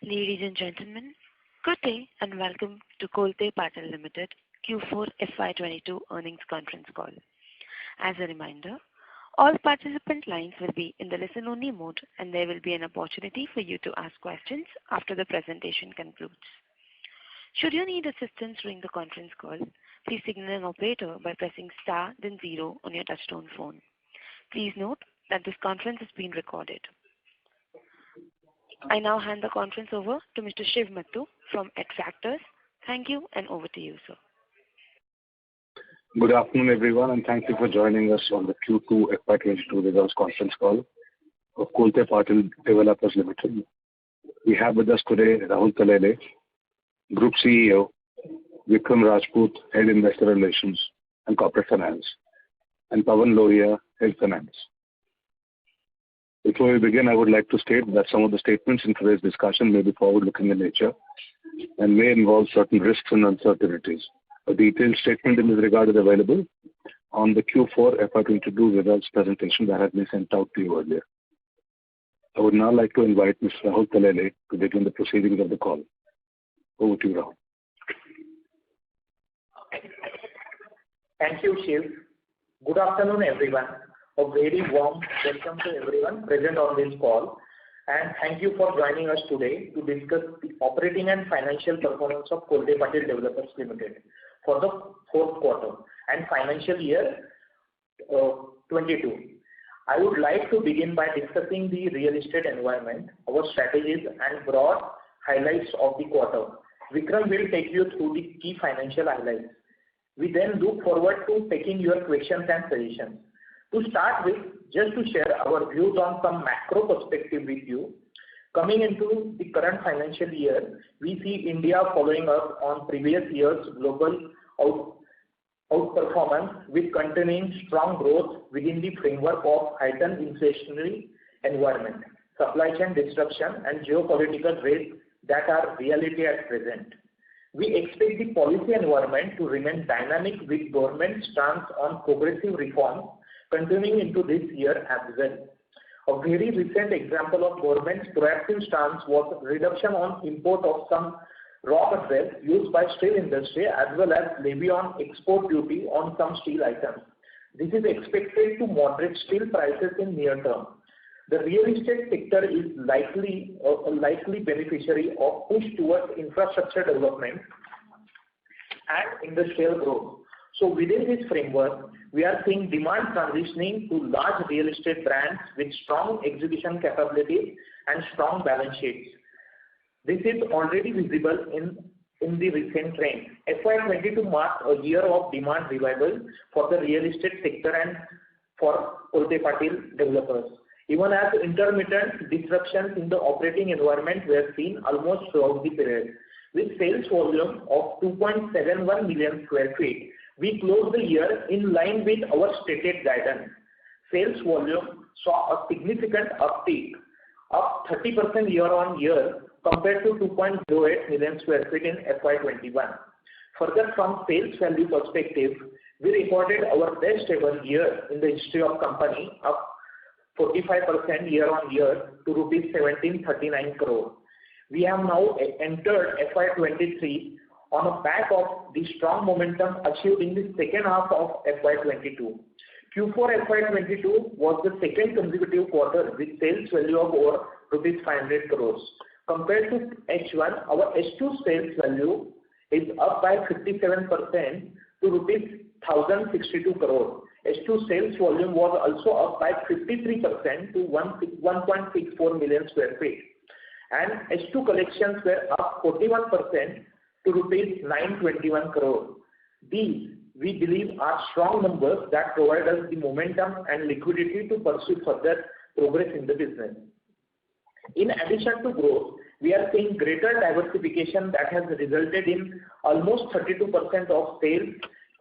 Ladies and gentlemen, good day and welcome to KOLTEPATIL Limited Q4 FY22 earnings conference call. As a reminder, all participant lines will be in the listen-only mode and there will be an opportunity for you to ask questions after the presentation concludes. Should you need assistance during the conference call, please signal an operator by pressing star then 0 on your touchtone phone. Please note that this conference is being recorded. I now hand the conference over to Mr. Shiv Mattu from Adfactors. Thank you and over to you, sir. Good afternoon, everyone, and thank you for joining us on the Q2 FY22 results conference call of KOLTEPATIL Developers Limited. We have with us today Rahul Talele, Group CEO, Vikram Rajput, Head Investor Relations and Corporate Finance, and Pawan Lohia, Head Finance. Before we begin, I would like to state that some of the statements in today's discussion may be forward-looking in nature and may involve certain risks and uncertainties. A detailed statement in this regard is available on the Q4 FY22 results presentation that has been sent out to you earlier. I would now like to invite Mr. Rahul Talele to begin the proceedings of the call. Over to you, Rahul. Thank you, Shiv. Good afternoon, everyone. A very warm welcome to everyone present on this call, and thank you for joining us today to discuss the operating and financial performance of KOLTEPATIL Developers Limited for the fourth quarter and financial year 22. I would like to begin by discussing the real estate environment, our strategies and broad highlights of the quarter. Vikram will take you through the key financial highlights. We then look forward to taking your questions and suggestions. To start with, just to share our views on some macro perspective with you. Coming into the current financial year, we see India following up on previous year's global outperformance with continuing strong growth within the framework of heightened inflationary environment, supply chain disruption and geopolitical risks that are reality at present. We expect the policy environment to remain dynamic with government stance on progressive reforms continuing into this year as well. A very recent example of government's proactive stance was reduction on import of some raw materials used by steel industry as well as levy on export duty on some steel items. This is expected to moderate steel prices in near term. The real estate sector is likely a likely beneficiary of push towards infrastructure development and industrial growth. So within this framework, we are seeing demand transitioning to large real estate brands with strong execution capabilities and strong balance sheets. This is already visible in the recent trend. FY22 marked a year of demand revival for the real estate sector and for KOLTEPATIL Developers. Even as intermittent disruptions in the operating environment were seen almost throughout the period. With sales volume of 2.71 million square feet, we closed the year in line with our stated guidance. Sales volume saw a significant uptick, up 30% year on year compared to 2.08 million square feet in FY21. Further, from sales value perspective, we recorded our best ever year in the history of company, up 45% year on year to rupees 1739 crore. We have now entered FY23 on the back of the strong momentum achieved in the second half of FY22. Q4 FY22 was the second consecutive quarter with sales value of over rupees 500 crores. Compared to H1, our H2 sales value is up by 57% to rupees 1062 crore. H2 sales volume was also up by 53% to 1.64 million square feet. And H2 collections were up 41% to rupees 921 crore. These, we believe, are strong numbers that provide us the momentum and liquidity to pursue further progress in the business. In addition to growth, we are seeing greater diversification that has resulted in almost 32% of sales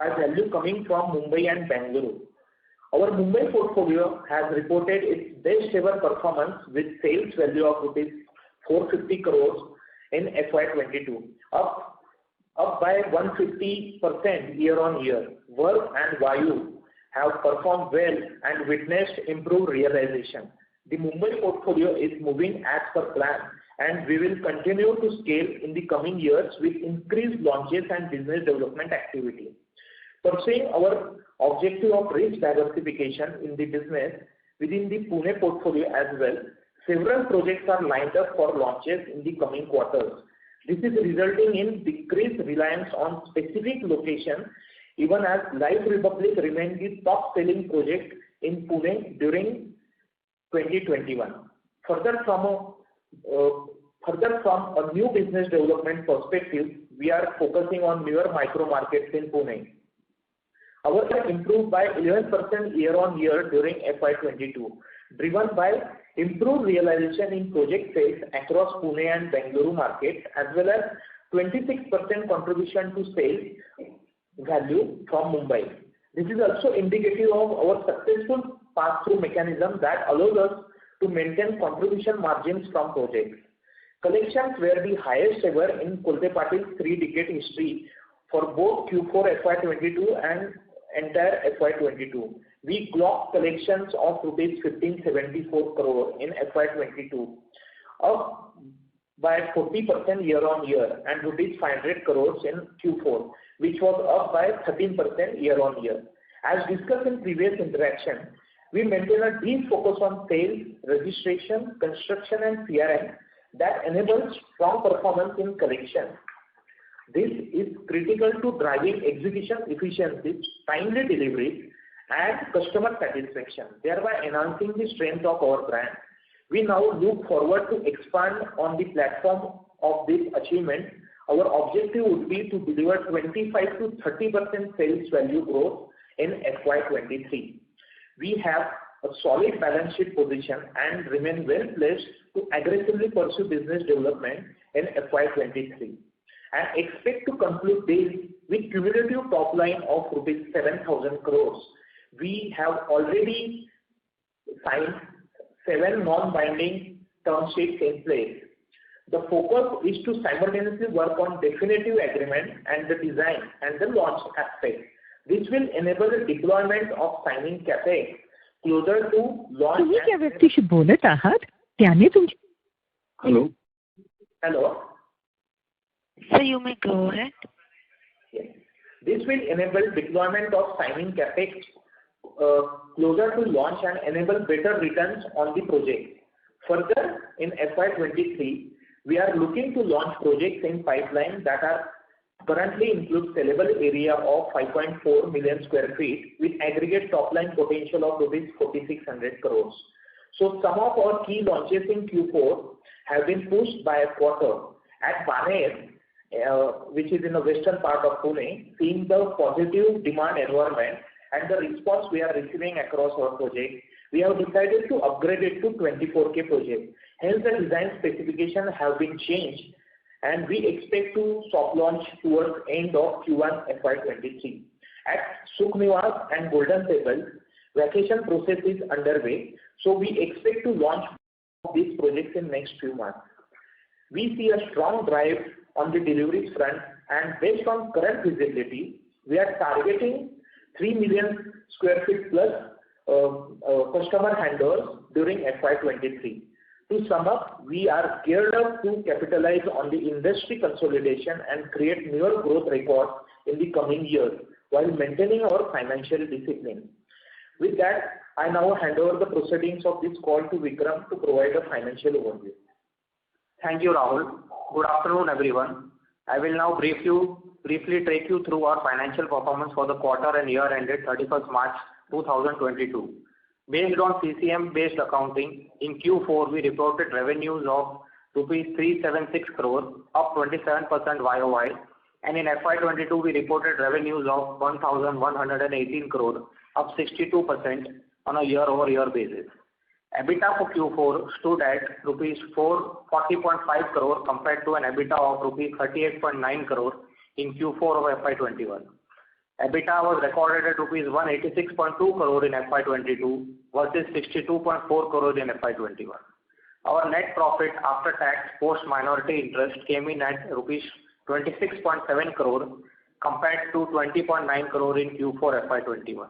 as value coming from Mumbai and Bangalore. Our Mumbai portfolio has reported its best ever performance with sales value of rupees 450 crores in FY22, up by 150% year on year. Work and Vayu have performed well and witnessed improved realization. The Mumbai portfolio is moving as per plan and we will continue to scale in the coming years with increased launches and business development activity. Pursuing our objective of risk diversification in the business within the Pune portfolio as well, several projects are lined up for launches in the coming quarters. This is resulting in decreased reliance on specific locations, even as Life Republic remains the top-selling project in Pune during 2021. Further from a new business development perspective, we are focusing on newer micro markets in Pune. Our improved by 11% year-on-year during FY22, driven by improved realization in project sales across Pune and Bengaluru markets, as well as 26% contribution to sales value from Mumbai. This is also indicative of our successful pass-through mechanism that allows us to maintain contribution margins from projects. Collections were the highest ever in KOLTEPATIL's 3-decade history for both Q4 FY22 and entire FY22. We clocked collections of rupees 1574 crore in FY22, up by 40% year-on-year, and rupees 500 crores in Q4, which was up by 13% year-on-year. As discussed in previous interaction, we maintain a deep focus on sales, registration, construction and CRM that enables strong performance in collection. This is critical to driving execution efficiency, timely delivery and customer satisfaction, thereby enhancing the strength of our brand. We now look forward to expand on the platform of this achievement. Our objective would be to deliver 25 to 30% sales value growth in FY23. We have a solid balance sheet position and remain well placed to aggressively pursue business development in FY23 and expect to conclude this with cumulative top line of rupees 7,000 crores. We have already signed 7 non-binding term sheets in place. The focus is to simultaneously work on definitive agreement and the design and the launch aspect. This will enable the deployment of signing capex closer to launch. तुम्ही ज्या व्यक्तीशी बोलत आहात त्याने तुमची Hello. Hello. So you may go ahead. Yes. This will enable deployment of signing capex closer to launch and enable better returns on the project. Further, in FY23, we are looking to launch projects in pipeline that are currently include sellable area of 5.4 million square feet with aggregate top line potential of rupees 4,600 crores. So some of our key launches in Q4 have been pushed by a quarter. At Baner, which is in the western part of Pune, seeing the positive demand environment and the response we are receiving across our project, we have decided to upgrade it to 24K project. Hence, the design specification have been changed, and we expect to soft launch towards end of Q1 FY23. At Sukh Niwas and Golden Table, vacation process is underway, so we expect to launch these projects in next few months. We see a strong drive on the deliveries front, and based on current visibility, we are targeting 3 million square feet plus customer handovers during FY23. To sum up, we are geared up to capitalize on the industry consolidation and create newer growth records in the coming years while maintaining our financial discipline. With that, I now hand over the proceedings of this call to Vikram to provide a financial overview. Thank you, Rahul. Good afternoon, everyone. I will now briefly take you through our financial performance for the quarter and year ended 31st March 2022. Based on CCM-based accounting, in Q4 we reported revenues of rupees 376 crore, up 27% YOY, and in FY22 we reported revenues of 1,118 crore, up 62% on a year-over-year basis. EBITDA for Q4 stood at rupees 40.5 crore compared to an EBITDA of rupees 38.9 crore in Q4 of FY21. EBITDA was recorded at rupees 186.2 crore in FY22 versus 62.4 crore in FY21. Our net profit after tax post minority interest came in at rupees 26.7 crore compared to 20.9 crore in Q4 FY21.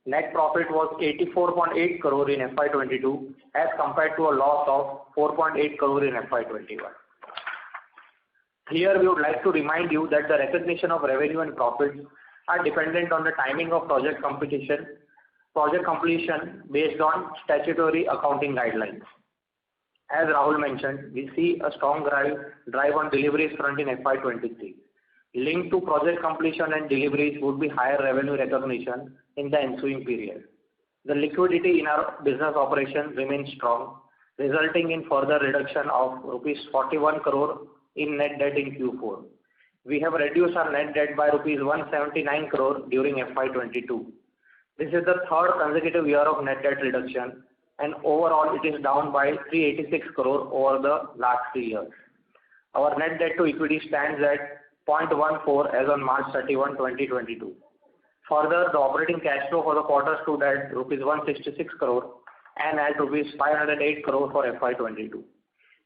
Net profit was 84.8 crore in FY22 as compared to a loss of 4.8 crore in FY21. Here we would like to remind you that the recognition of revenue and profits are dependent on the timing of project completion based on statutory accounting guidelines. As Rahul mentioned, we see a strong drive on deliveries front in FY23. Linked to project completion and deliveries would be higher revenue recognition in the ensuing period. The liquidity in our business operations remains strong, resulting in further reduction of rupees 41 crore in net debt in Q4. We have reduced our net debt by rupees 179 crore during FY22. This is the third consecutive year of net debt reduction, and overall it is down by 386 crore over the last 3 years. Our net debt to equity stands at 0.14 as on March 31, 2022. Further, the operating cash flow for the quarter stood at rupees 166 crore and at rupees 508 crore for FY22.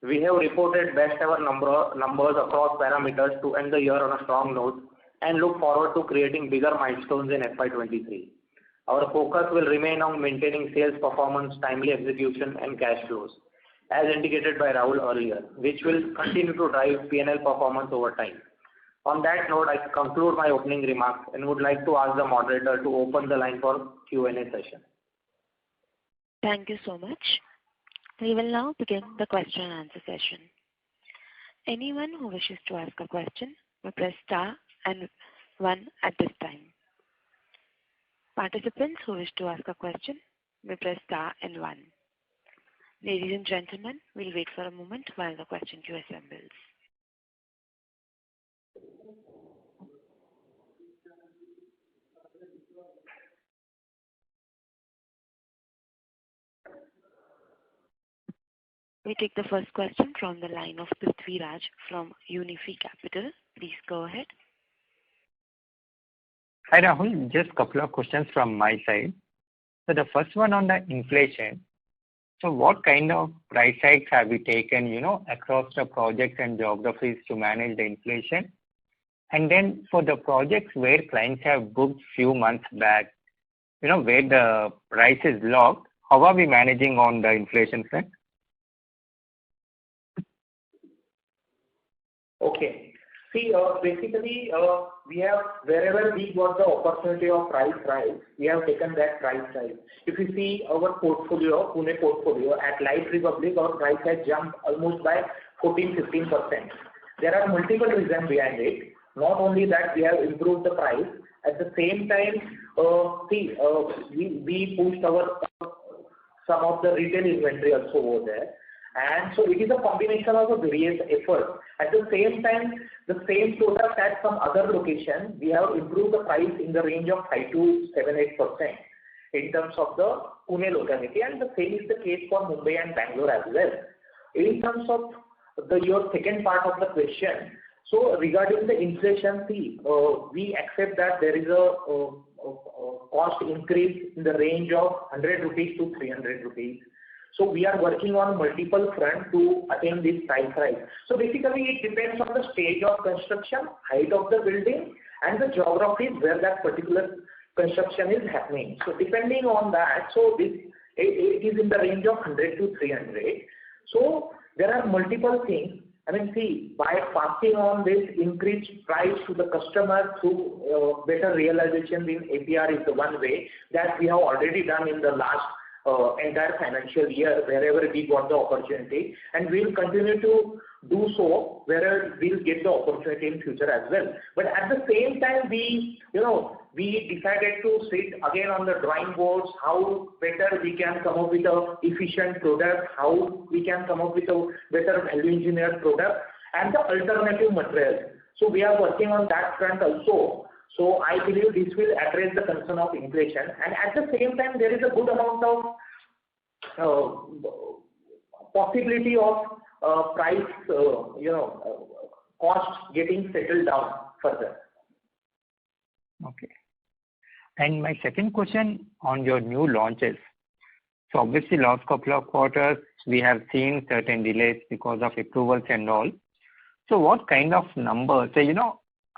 We have reported best ever numbers across parameters to end the year on a strong note and look forward to creating bigger milestones in FY23. Our focus will remain on maintaining sales performance, timely execution and cash flows, as indicated by Rahul earlier, which will continue to drive P&L performance over time. On that note, I conclude my opening remarks and would like to ask the moderator to open the line for Q&A session. Thank you so much. We will now begin the question and answer session. Anyone who wishes to ask a question may press star and 1 at this time. Participants who wish to ask a question may press star and 1. Ladies and gentlemen, we'll wait for a moment while the question queue assembles. We take the first question from the line of Prithvi Raj from Unifi Capital. Please go ahead. Hi Rahul, just a couple of questions from my side. So the first one on the inflation. So what kind of price hikes have you taken, across the projects and geographies to manage the inflation? And then for the projects where clients have booked few months back, where the price is locked, how are we managing on the inflation front? Okay. See, basically, we have, wherever we got the opportunity of price rise, we have taken that price rise. If you see our portfolio, Pune portfolio, at Light Republic, our price has jumped almost by 14-15%. There are multiple reasons behind it. Not only that, we have improved the price. At the same time, we pushed some of the retail inventory also over there. And so it is a combination of a various efforts. At the same time, the same product at some other location, we have improved the price in the range of 5 to 7-8% in terms of the Pune locality, and the same is the case for Mumbai and Bangalore as well. In terms of your second part of the question, so regarding the inflation, we accept that there is a cost increase in the range of 100 rupees to 300 rupees. So we are working on multiple fronts to attain this price rise. So basically it depends on the stage of construction, height of the building and the geography where that particular construction is happening. So depending on that, so it is in the range of 100 to 300. So there are multiple things. By passing on this increased price to the customer through better realization in APR is the one way that we have already done in the last entire financial year wherever we got the opportunity, and we will continue to do so wherever we will get the opportunity in future as well. But at the same time, we decided to sit again on the drawing boards, how better we can come up with a efficient product, how we can come up with a better value engineered product and the alternative materials. So we are working on that front also. So I believe this will address the concern of inflation, and at the same time there is a good amount of possibility of price, cost getting settled down further. Okay. And my second question on your new launches. So obviously last couple of quarters we have seen certain delays because of approvals and all. So what kind of numbers,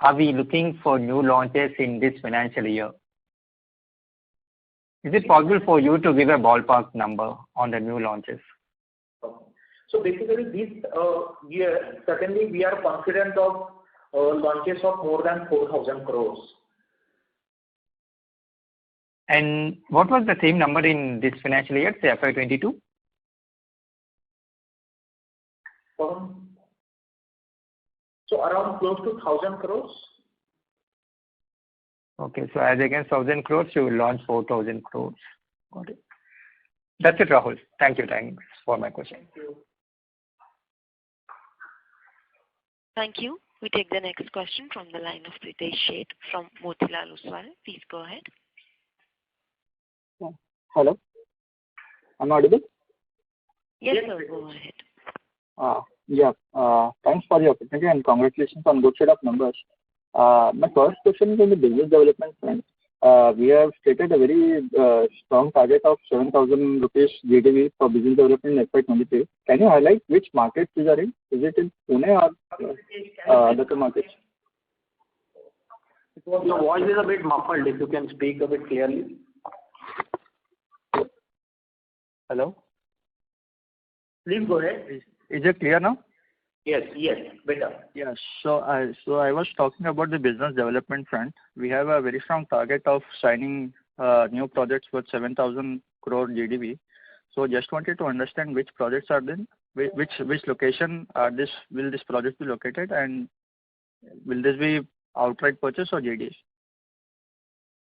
are we looking for new launches in this financial year? Is it possible for you to give a ballpark number on the new launches? Okay. So basically this year, certainly we are confident of launches of more than 4,000 crores. And what was the same number in this financial year, say FY22? So around close to 1,000 crores. Okay, so as against 1,000 crores, you will launch 4,000 crores. Got it. That's it, Rahul. Thank you. Thanks for my question. Thank you. Thank you. We take the next question from the line of Pritesh Sheth from Motilal Oswal. Please go ahead. Hello. I'm audible? Yes, Yes, sir. Pritesh. Go ahead. Thanks for the opportunity and congratulations on good set of numbers. My first question is on the business development front. We have stated a very strong target of 7,000 rupees GDV for business development in FY23. Can you highlight which markets these are in? Is it in Pune or other markets? Your voice is a bit muffled. If you can speak a bit clearly. Hello. Please go ahead. Is it clear now? Yes, better. Yes. So I was talking about the business development front. We have a very strong target of signing new projects worth 7,000 crore GDV. So just wanted to understand which projects are then, which location will this project be located, and will this be outright purchase or JDs?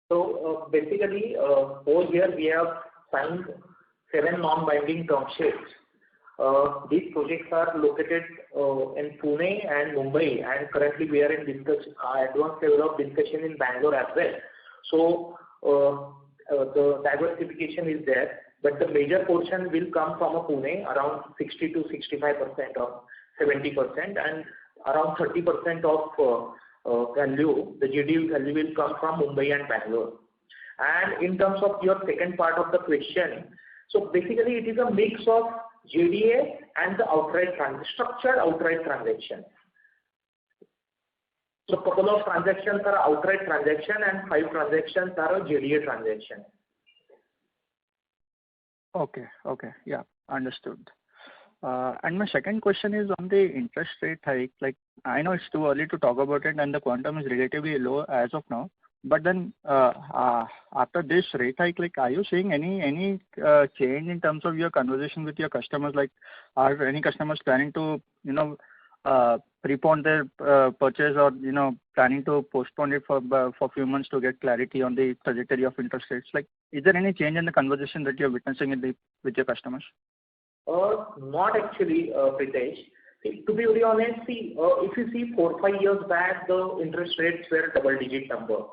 So basically, over here we have signed 7 non-binding term sheets. These projects are located in Pune and Mumbai, and currently we are in advanced level of discussion in Bangalore as well. So the diversification is there, but the major portion will come from Pune, around 60 to 65% or 70%, and around 30% of value, the GDV value will come from Mumbai and Bangalore. And in terms of your second part of the question, so basically it is a mix of JDA and the structured outright transaction. So a couple of transactions are outright transaction and 5 transactions are a JDA transaction. Okay. Yeah, understood. And my second question is on the interest rate hike. Like, I know it's too early to talk about it and the quantum is relatively low as of now. But then after this rate hike, like, are you seeing any change in terms of your conversation with your customers? Like, are any customers planning to prepone their purchase, or planning to postpone it for a few months to get clarity on the trajectory of interest rates? Like, is there any change in the conversation that you're witnessing with your customers? Not actually, Pritesh. See, to be very honest, if you see 4-5 years back, the interest rates were double-digit number.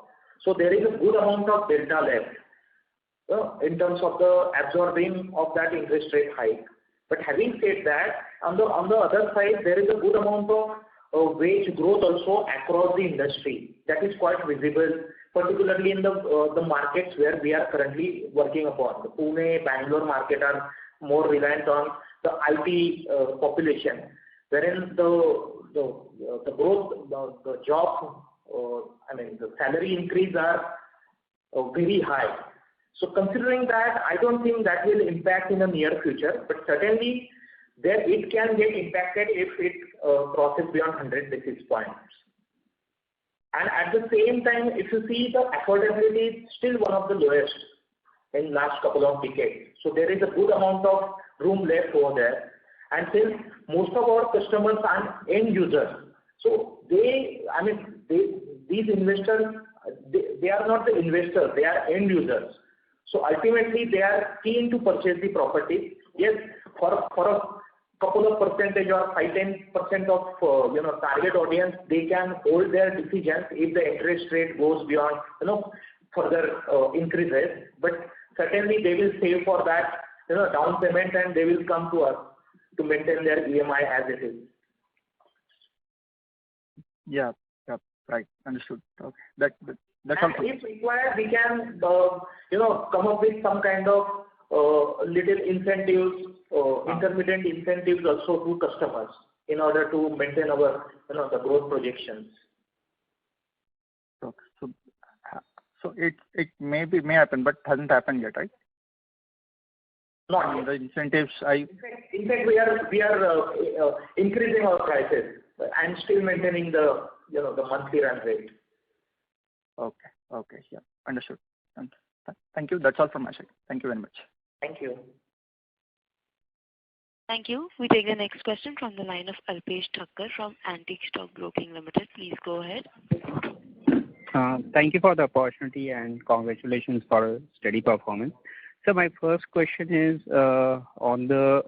So there is a good amount of delta left in terms of the absorbing of that interest rate hike. But having said that, on the other side, there is a good amount of wage growth also across the industry. That is quite visible, particularly in the markets where we are currently working upon. The Pune, Bangalore market are more reliant on the IT population, wherein the growth, the job, the salary increase are very high. So considering that, I don't think that will impact in the near future, but certainly it can get impacted if it crosses beyond 100 basis points. And at the same time, if you see, the affordability is still one of the lowest in last couple of decades. So there is a good amount of room left over there. And since most of our customers are end users, so these investors, they are not the investors, they are end users. So ultimately, they are keen to purchase the property. Yes, for a couple of percentage or 5-10% of target audience, they can hold their decisions if the interest rate goes beyond further increases. But certainly, they will save for that down payment, and they will come to us to maintain their EMI as it is. Yeah, right. Understood. Okay. That's all. If required, we can come up with some kind of little incentives, intermittent incentives also to customers in order to maintain our the growth projections. Okay. So So it may happen, but hasn't happened yet, right? Not yet. The incentives, In fact, we are increasing our prices and still maintaining the monthly run rate. Okay. Yeah. Understood. Thank you. That's all from my side. Thank you very much. Thank you. Thank you. We take the next question from the line of Alpesh Thakkar from Antique Stock Broking Limited. Please go ahead. Thank you for the opportunity and congratulations for a steady performance. So my first question is on the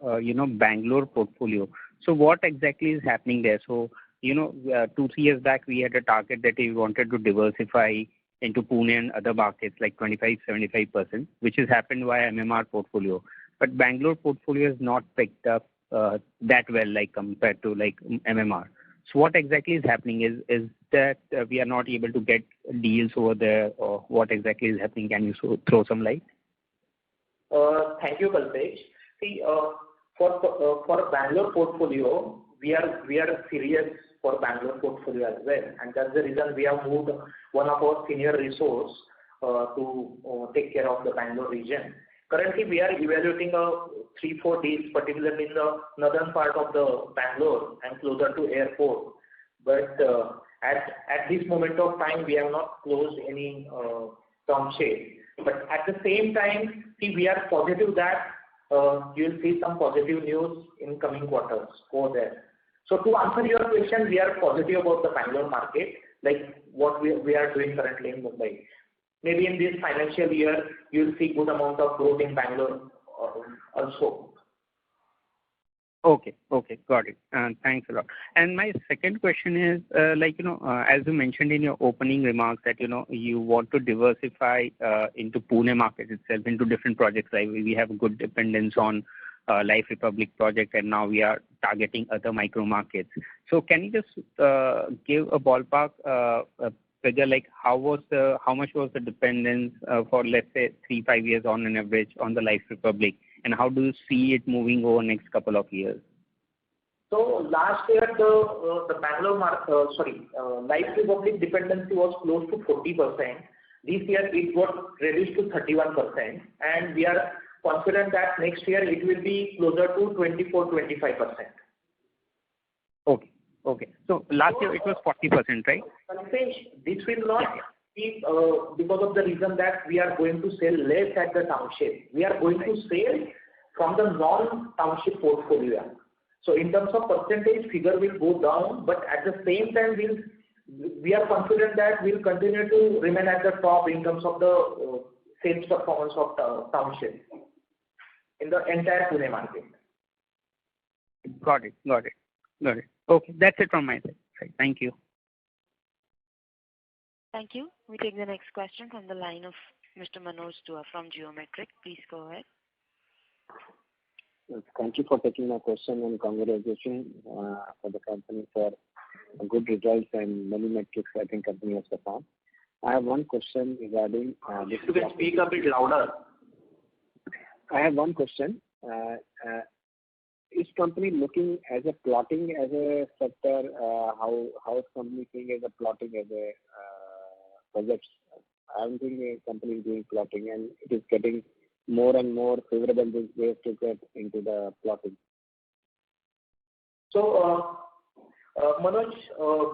Bangalore portfolio. So what exactly is happening there? So 2-3 years back we had a target that we wanted to diversify into Pune and other markets like 25-75%, which has happened via MMR portfolio. But Bangalore portfolio has not picked up that well like compared to like MMR. So what exactly is happening? Is that we are not able to get deals over there, or what exactly is happening? Can you throw some light? Thank you, Kalpesh. See, for Bangalore portfolio, we are serious for Bangalore portfolio as well, and that's the reason we have moved one of our senior resource to take care of the Bangalore region. Currently, we are evaluating 3-4 deals, particularly in the northern part of the Bangalore and closer to airport. But at this moment of time, we have not closed any term sheet. But at the same time, see, we are positive that you will see some positive news in coming quarters over there. So to answer your question, we are positive about the Bangalore market, like what we are doing currently in Mumbai. Maybe in this financial year, you will see good amount of growth in Bangalore also. Okay, got it. Thanks a lot. And my second question is, as you mentioned in your opening remarks that, you want to diversify into Pune market itself, into different projects. Like we have a good dependence on Life Republic project, and now we are targeting other micro markets. So can you just give a ballpark figure, like how much was the dependence for, let's say, 3-5 years on an average on the Life Republic? And how do you see it moving over next couple of years? So last year, the Bangalore Life Republic dependency was close to 40%. This year it got reduced to 31%, and we are confident that next year it will be closer to 24-25%. Okay. So last year it was 40%, right? This will not be because of the reason that we are going to sell less at the township. We are going to sell from the non-township portfolio. So in terms of percentage, figure will go down, but at the same time, we are confident that we'll continue to remain at the top in terms of the sales performance of township in the entire Pune market. Got it. Okay, that's it from my side. Right. Thank you. Thank you. We take the next question from the line of Mr. Manoj Dua from Geometric. Please go ahead. Thank you for taking my question, and congratulations for the company for good results and many metrics I think company has performed. I have one question regarding if you can speak a bit louder. I have one question. Is company looking as a plotting as a sector? How is company seeing as a plotting as a projects? I don't think a company is doing plotting, and it is getting more and more favorable these days to get into the plotting. So, Manoj,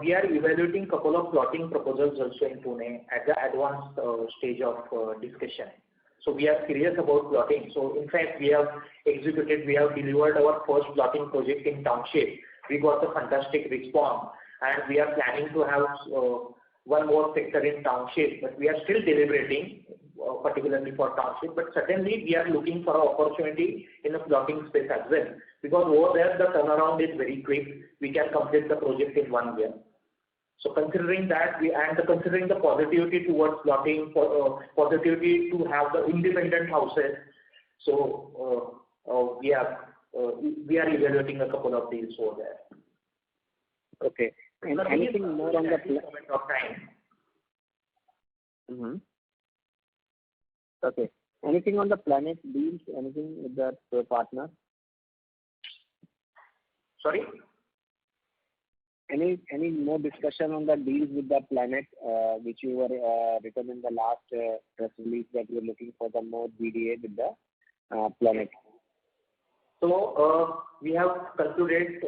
we are evaluating couple of plotting proposals also in Pune at the advanced stage of discussion. So we are serious about plotting. So in fact, we have delivered our first plotting project in township. We got a fantastic response, and we are planning to have one more sector in township, but we are still deliberating, particularly for township. But certainly, we are looking for an opportunity in the plotting space as well, because over there the turnaround is very quick. We can complete the project in 1 year. So considering that, considering the positivity towards plotting, positivity to have the independent houses, so we are evaluating a couple of deals over there. Okay. And anything more on the moment of time? Mm-hmm. Okay. Anything on the Planet deals? Anything with that partner? Sorry? any more discussion on the deals with the Planet, which you were written in the last press release that you're looking for the more BDA with the Planet? So we have concluded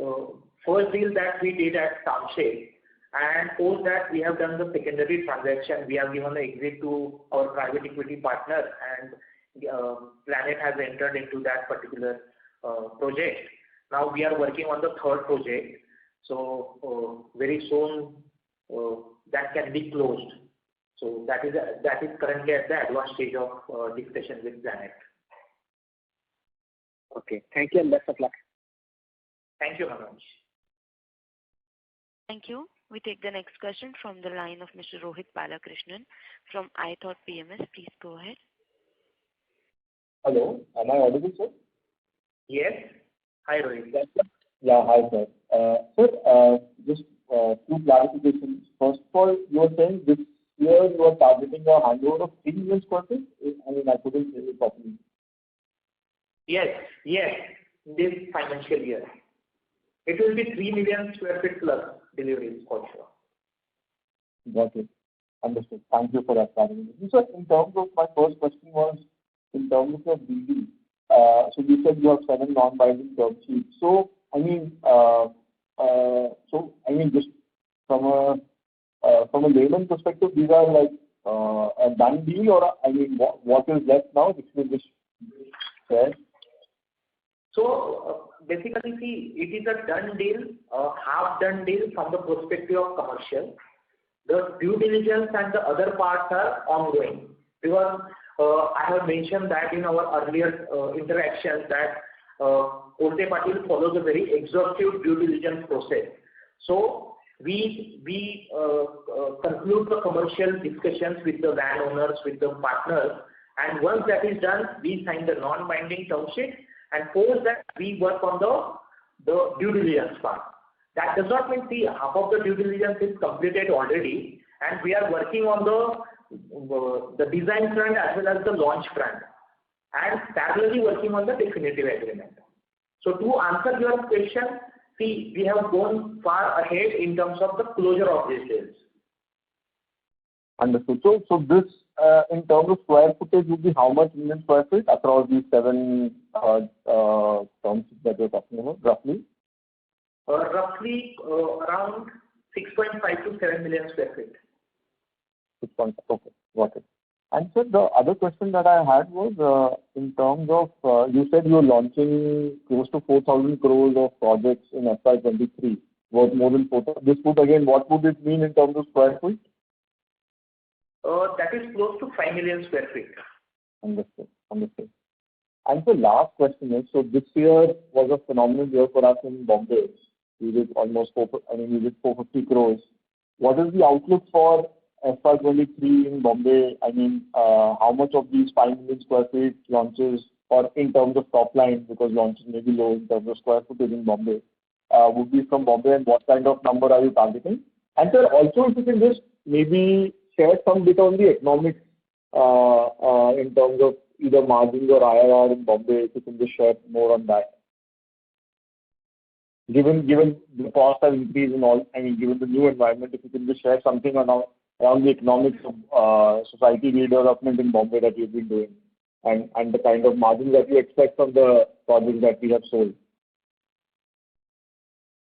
first deal that we did at Township, and post that we have done the secondary transaction. We have given the exit to our private equity partner, and Planet has entered into that particular project. Now we are working on the third project. So very soon that can be closed. So that is currently at the advanced stage of discussion with Planet. Okay, thank you and best of luck. Thank you, Manoj. Thank you. We take the next question from the line of Mr. Rohit Balakrishnan from iThought PMS. Please go ahead. Hello, am I audible, sir? Yes. Hi, Rohit. Yeah, hi, sir. Sir, just two clarifications. First of all, you were saying this year you are targeting a handover of 3 million square feet? I mean, I couldn't hear you properly. Yes, this financial year. It will be 3 million square feet plus deliveries for sure. Got it. Understood. Thank you for that clarification. So in terms of my first question was, in terms of your BD, so you said you have 7 non-binding term sheets. So I mean, just from a layman perspective, these are like a done deal, or I mean, what is left now? If you just share. So basically, see, it is a done deal, half done deal from the perspective of commercial. The due diligence and the other parts are ongoing, because I have mentioned that in our earlier interactions that KOLTEPATIL follows a very exhaustive due diligence process. So we conclude the commercial discussions with the landowners, with the partners, and once that is done, we sign the non-binding term sheet, and post that we work on the due diligence part. That does not mean, see, half of the due diligence is completed already, and we are working on the design front as well as the launch front, and parallelly working on the definitive agreement. So to answer your question, see, we have gone far ahead in terms of the closure of these deals. Understood. So this, in terms of square footage, would be how much million square feet across these 7 terms that you're talking about, roughly? Roughly around 6.5 to 7 million square feet. 6.5. Okay, got it. And sir, the other question that I had was in terms of, you said you're launching close to 4,000 crores of projects in FY23, worth more than 4,000. This would again, what would it mean in terms of square feet? That is close to 5 million square feet. Understood. And the last question is, so this year was a phenomenal year for us in Bombay. We did almost 450 crores. What is the outlook for FY23 in Bombay? I mean, how much of these 5 million square feet launches, or in terms of top line, because launches may be low in terms of square footage in Bombay, would be from Bombay, and what kind of number are you targeting? And sir, also if you can just maybe share some bit on the economics in terms of either margins or IRR in Bombay, if you can just share more on that. Given the cost has increased and all, I mean, given the new environment, if you can just share something around the economics of society redevelopment in Bombay that you've been doing, and the kind of margins that you expect from the projects that we have sold.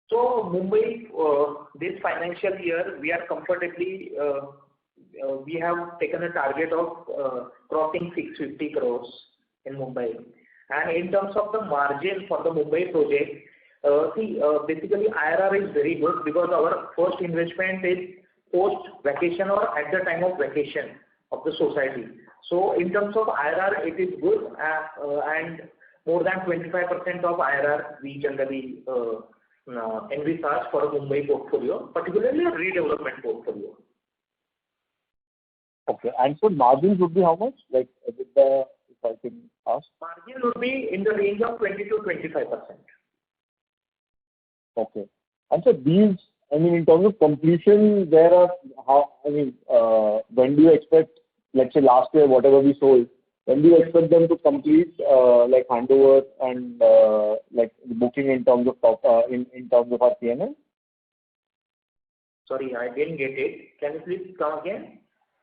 So Mumbai, this financial year, we are comfortably, we have taken a target of crossing 650 crores in Mumbai. And in terms of the margin for the Mumbai project, basically IRR is very good, because our first investment is post vacation or at the time of vacation of the society. So in terms of IRR, it is good, and more than 25% of IRR we generally envisage for a Mumbai portfolio, particularly a redevelopment portfolio. Okay, and so margins would be how much? Like, if I can ask? Margin would be in the range of 20 to 25%. Okay. And so these, I mean, in terms of completion, there are, when do you expect, let's say last year, whatever we sold, when do you expect them to complete, like handover and like booking in terms of in terms of our P&L? Sorry, I didn't get it. Can you please come again?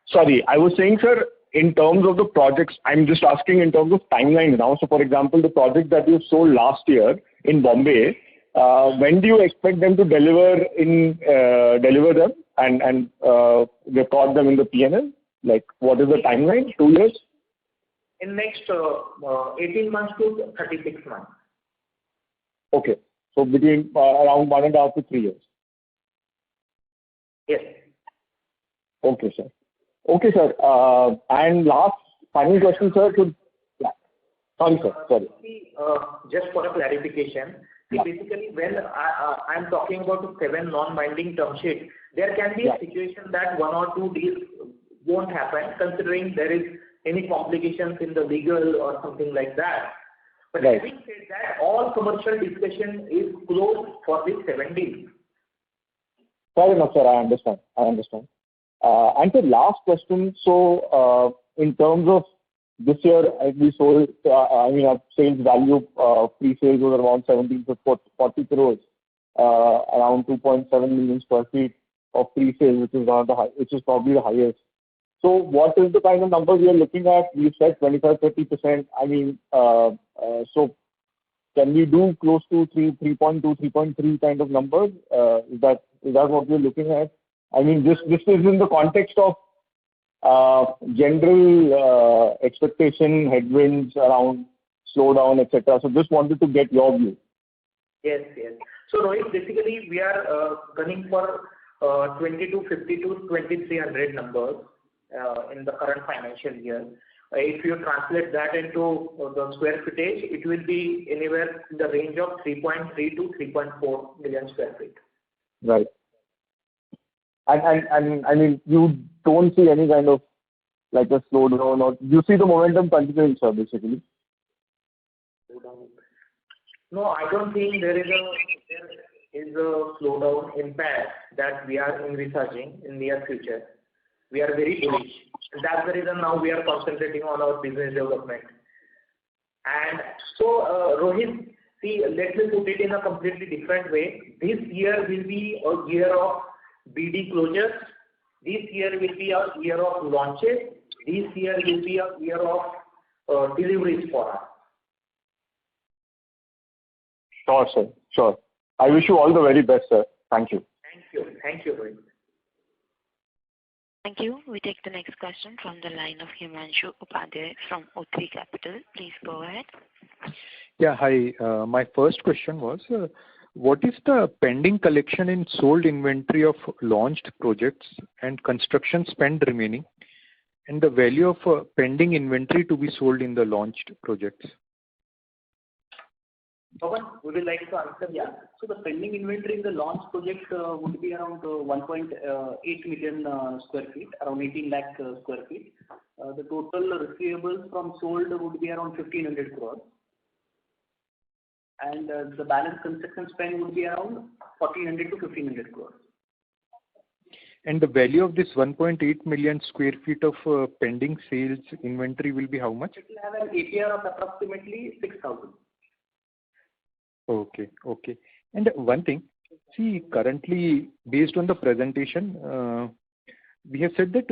Sorry, I was saying, sir, in terms of the projects, I'm just asking in terms of timeline now. So, for example, the project that you sold last year in Bombay, when do you expect them to deliver them and record them in the P&L? Like, what is the timeline? 2 years? In next 18 months to 36 months. Okay. So between around 1.5 to 3 years. Yes. Okay, sir. Okay, sir. And last final question, sir. Yeah. Sorry, sir. Sorry. Just for a clarification, see, basically when I'm talking about the 7 non-binding term sheets, there can be a situation that 1 or 2 deals won't happen, considering there is any complications in the legal or something like that. But having said that, all commercial discussion is closed for these 7 deals. Fair enough, sir. I understand. And the last question, so in terms of this year, we sold, our sales value, pre-sales was around 1740 crores, around 2.7 million square feet of pre-sales, which is probably the highest. So what is the kind of number we are looking at? You said 25-30%. So can we do close to 3.2, 3.3 kind of numbers? Is that what we're looking at? I mean, this is in the context of general expectation, headwinds around slowdown, etc. So just wanted to get your view. Yes. So Rohit, basically we are gunning for 2250 to 2300 numbers in the current financial year. If you translate that into the square footage, it will be anywhere in the range of 3.3 to 3.4 million square feet. Right. And I mean, you don't see any kind of like a slowdown, or you see the momentum continuing, sir, basically? No, I don't think there is a slowdown impact that we are envisaging in near future. We are very bullish. And that's the reason now we are concentrating on our business development. And so, Rohit, see, let me put it in a completely different way. This year will be a year of BD closures. This year will be a year of launches. This year will be a year of deliveries for us. Sure, sir. Sure. I wish you all the very best, sir. Thank you. Thank you, Rohit. Thank you. We take the next question from the line of Himanshu Upadhyay from O3 Capital. Please go ahead. Yeah, hi. My first question was, what is the pending collection in sold inventory of launched projects and construction spend remaining, and the value of pending inventory to be sold in the launched projects? Pawan, would you like to answer? Yeah. So the pending inventory in the launch project would be around 1.8 million square feet, around 18 lakh square feet. The total receivables from sold would be around 1500 crores. And the balance construction spend would be around 1400 to 1500 crores. And the value of this 1.8 million square feet of pending sales inventory will be how much? It will have an APR of approximately 6,000. Okay. And one thing, see, currently, based on the presentation, we have said that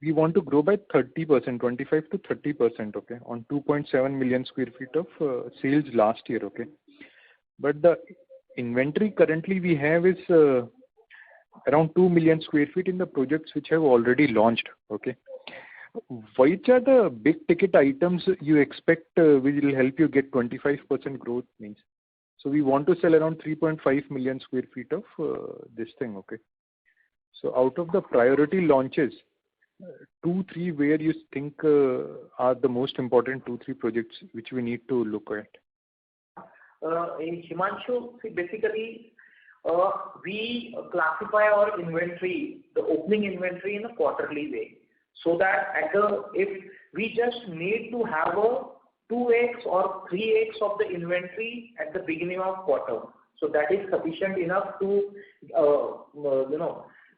we want to grow by 30%, 25 to 30%, okay, on 2.7 million square feet of sales last year, okay. But the inventory currently we have is around 2 million square feet in the projects which have already launched, okay. Which are the big ticket items you expect which will help you get 25% growth means? So we want to sell around 3.5 million square feet of this thing, okay. So out of the priority launches, 2-3 where you think are the most important 2-3 projects which we need to look at? In Himanshu, see, basically, we classify our inventory, the opening inventory, in a quarterly way. So that if we just need to have a 2x or 3x of the inventory at the beginning of quarter. So that is sufficient enough to,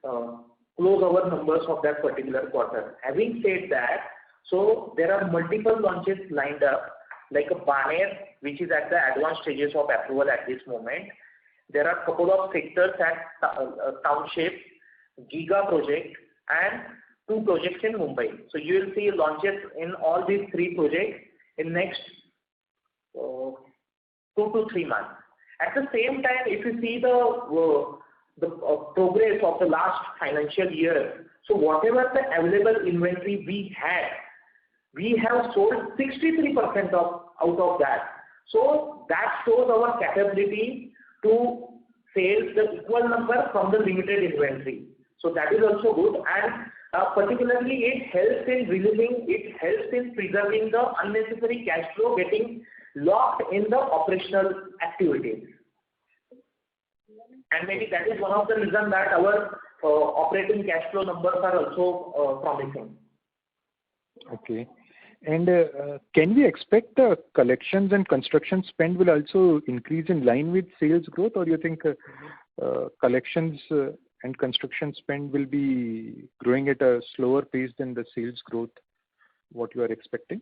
close our numbers of that particular quarter. Having said that, so there are multiple launches lined up, like a Baner, which is at the advanced stages of approval at this moment. There are a couple of sectors at Township, Giga project, and 2 projects in Mumbai. So you will see launches in all these 3 projects in next 2 to 3 months. At the same time, if you see the progress of the last financial year, so whatever the available inventory we had, we have sold 63% out of that. So that shows our capability to sell the equal number from the limited inventory. So that is also good, and particularly it helps in releasing, it helps in preserving the unnecessary cash flow getting locked in the operational activities. And maybe that is one of the reasons that our operating cash flow numbers are also promising. Okay. And can we expect the collections and construction spend will also increase in line with sales growth, or you think collections and construction spend will be growing at a slower pace than the sales growth, what you are expecting?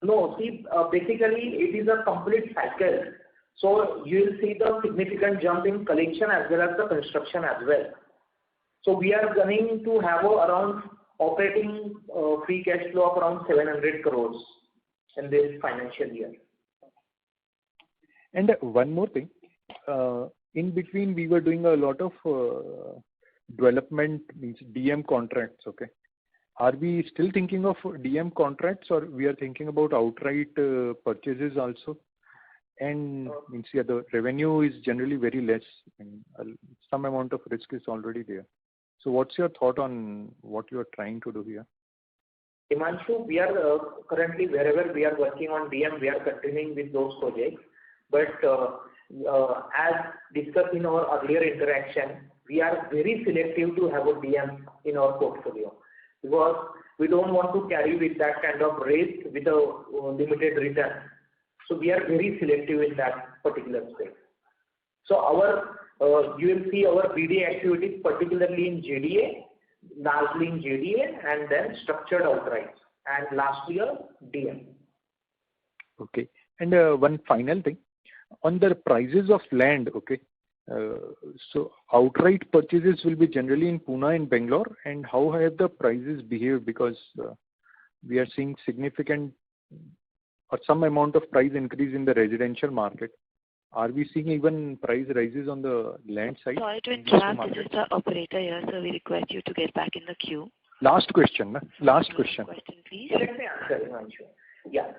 No, see, basically it is a complete cycle. So you will see the significant jump in collection as well as the construction as well. So we are going to have around operating free cash flow of around 700 crores in this financial year. And one more thing, in between we were doing a lot of development, means DM contracts, okay? Are we still thinking of DM contracts, or we are thinking about outright purchases also? And means, yeah, the revenue is generally very less, and some amount of risk is already there. So what's your thought on what you are trying to do here? Himanshu, we are currently, wherever we are working on DM, we are continuing with those projects. But as discussed in our earlier interaction, we are very selective to have a DM in our portfolio, because we don't want to carry with that kind of risk with a limited return. So we are very selective in that particular space. So our you will see our BD activities, particularly in JDA, largely in JDA, and then structured outright, and last year DM. Okay. And one final thing, on the prices of land, okay, so outright purchases will be generally in Pune and Bangalore, and how have the prices behaved? Because we are seeing significant or some amount of price increase in the residential market. Are we seeing even price rises on the land side? Sorry to interrupt, this is the operator here, so we request you to get back in the queue. Last question, last question. Please. Let me answer, Himanshu. Yeah.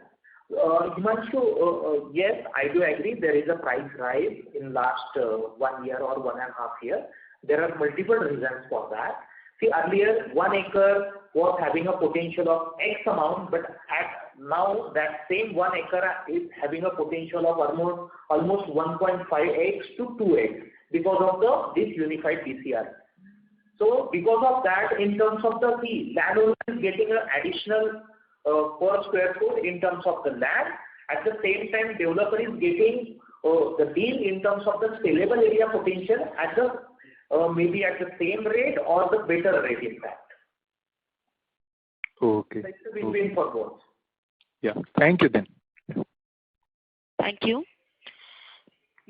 Himanshu, yes, I do agree there is a price rise in last 1 year or 1.5 years. There are multiple reasons for that. See, earlier 1 acre was having a potential of X amount, but now that same 1 acre is having a potential of almost 1.5x to 2x because of this unified DCR. So because of that, in terms of the fee, landowner is getting an additional per square foot in terms of the land. At the same time, developer is getting the deal in terms of the saleable area potential at the maybe at the same rate or the better rate, in fact. Okay. So it's a win-win for both. Yeah. Thank you then. Thank you.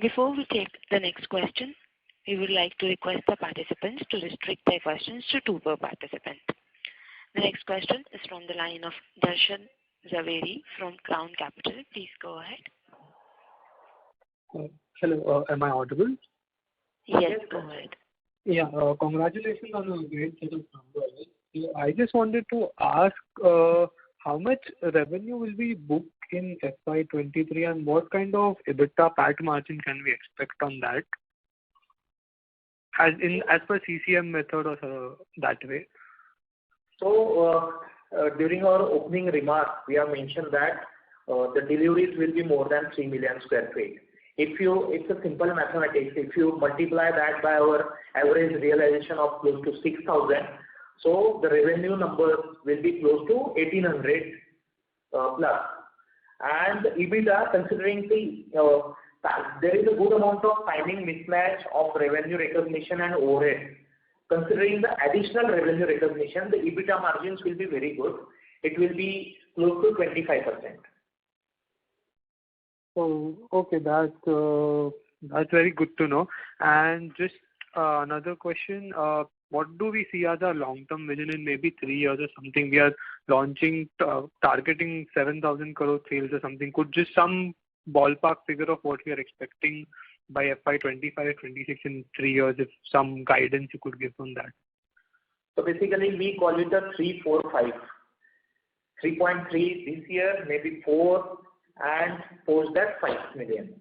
Before we take the next question, we would like to request the participants to restrict their questions to 2 per participant. The next question is from the line of Darshan Zaveri from Crown Capital. Please go ahead. Hello, am I audible? Yes, go ahead. Yeah, congratulations on a great set of numbers. I just wanted to ask how much revenue will be booked in FY23 and what kind of EBITDA PAT margin can we expect on that? As per CCM method or that way? So during our opening remarks, we have mentioned that the deliveries will be more than 3 million square feet. It's a simple mathematics. If you multiply that by our average realization of close to 6,000, so the revenue number will be close to 1,800 plus. And EBITDA, considering there is a good amount of timing mismatch of revenue recognition and overhead. Considering the additional revenue recognition, the EBITDA margins will be very good. It will be close to 25%. Oh, okay, that's That's very good to know. And just another question, what do we see as our long-term vision in maybe 3 years or something? We are launching, targeting 7,000 crore sales or something. Could just some ballpark figure of what we are expecting by FY25, 26 in 3 years, if some guidance you could give on that? So basically, we call it a 3, 4, 5. 3.3 this year, maybe 4, and post that 5 million.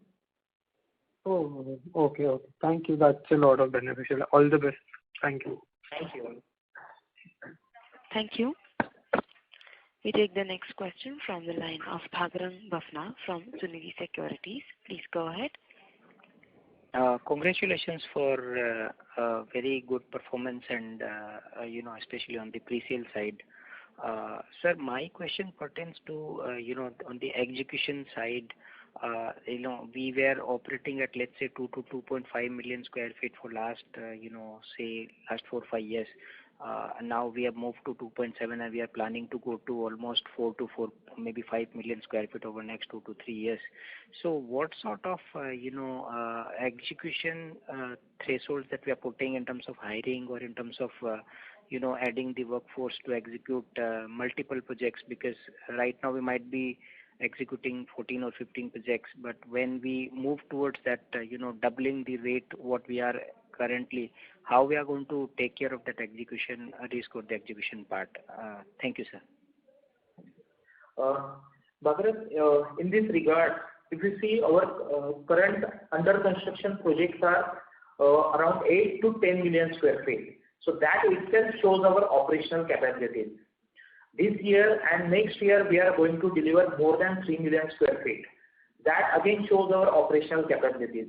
Oh, okay. Thank you. That's a lot of beneficial. All the best. Thank you. Thank you. Thank you. We take the next question from the line of Bhagrang Bafna from Sunidhi Securities. Please go ahead. Congratulations for very good performance and especially on the pre-sale side. Sir, my question pertains to on the execution side. We were operating at, let's say, 2 to 2.5 million square feet for last 4 or 5 years. And now we have moved to 2.7, and we are planning to go to almost 4 to 4, maybe 5 million square feet over next 2 to 3 years. So what sort of execution thresholds that we are putting in terms of hiring or in terms of adding the workforce to execute multiple projects? Because right now we might be executing 14 or 15 projects, but when we move towards that doubling the rate what we are currently, how we are going to take care of that execution risk or the execution part? Thank you, sir. Bhagat, in this regard, if you see our current under construction projects are around 8 to 10 million square feet. So that itself shows our operational capabilities. This year and next year, we are going to deliver more than 3 million square feet. That again shows our operational capabilities.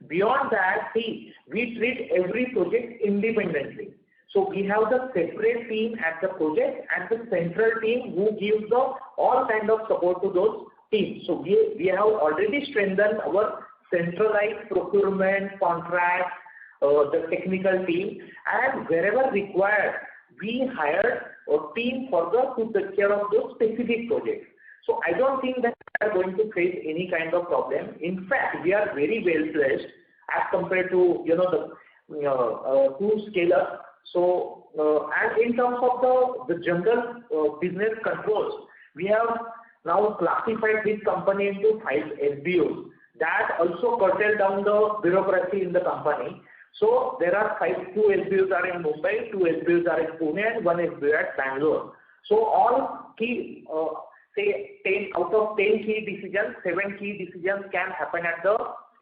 Beyond that, see, we treat every project independently. So we have the separate team at the project and the central team who gives the all kind of support to those teams. So we have already strengthened our centralized procurement, contract, the technical team, and wherever required, we hired a team to take care of those specific projects. So I don't think that we are going to face any kind of problem. In fact, we are very well placed as compared to to scale up. So and in terms of the general business controls, we have now classified this company into 5 SBUs. That also curtailed down the bureaucracy in the company. So there are 2 SBUs are in Mumbai, 2 SBUs are in Pune, and 1 SBU at Bangalore. So all key, say 10 out of 10 key decisions, 7 key decisions can happen at the